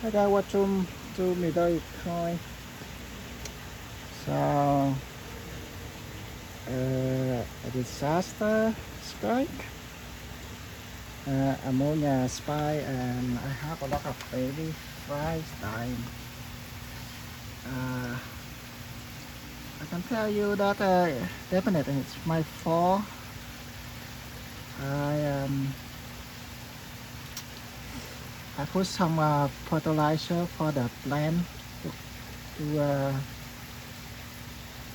I got what to middle coin. So a disaster strike, ammonia spike, and I have a lot of baby flies dying. Uh, I can tell you that definitely it's my fault. I I put some fertilizer for the plant to to, uh,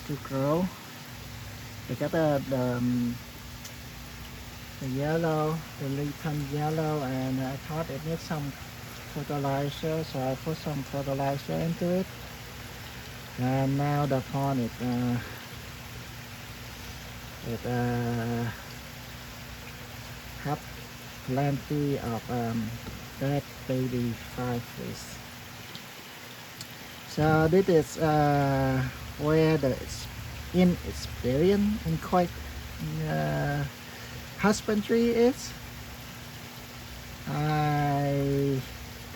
to grow. Because the yellow, the leaf turn yellow, and I thought it needs some fertilizer, so I put some fertilizer into it. And now the pond it have plenty of dead baby fish. So this is where the inexperience in quite uh, husbandry is. I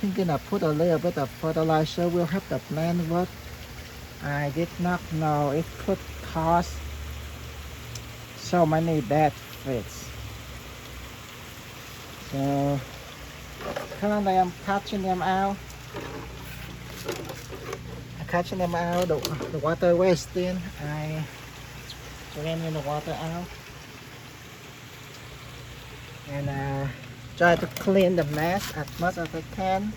thinking I put a little bit of fertilizer will help the plant work. I did not know it could cause so many dead fish. So currently I'm catching them out. The water wasting. I drain the water out and try to clean the mess as much as I can.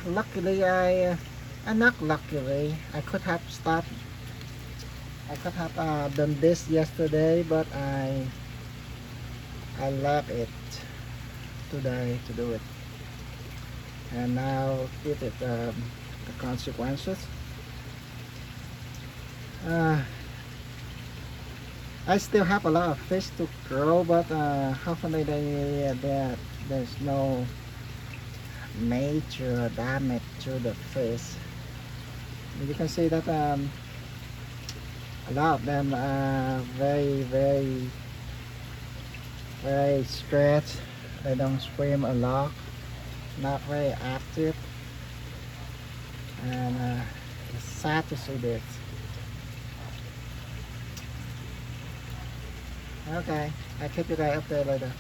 Luckily, not luckily, I could have done this yesterday, but I left it today to do it, and now it is the consequences. I still have a lot of fish to grow, but hopefully there's no major damage to the fish. You can see that a lot of them are very stressed. They don't swim a lot, not very active, and it's sad to see this. Okay, I'll keep you guys updated later.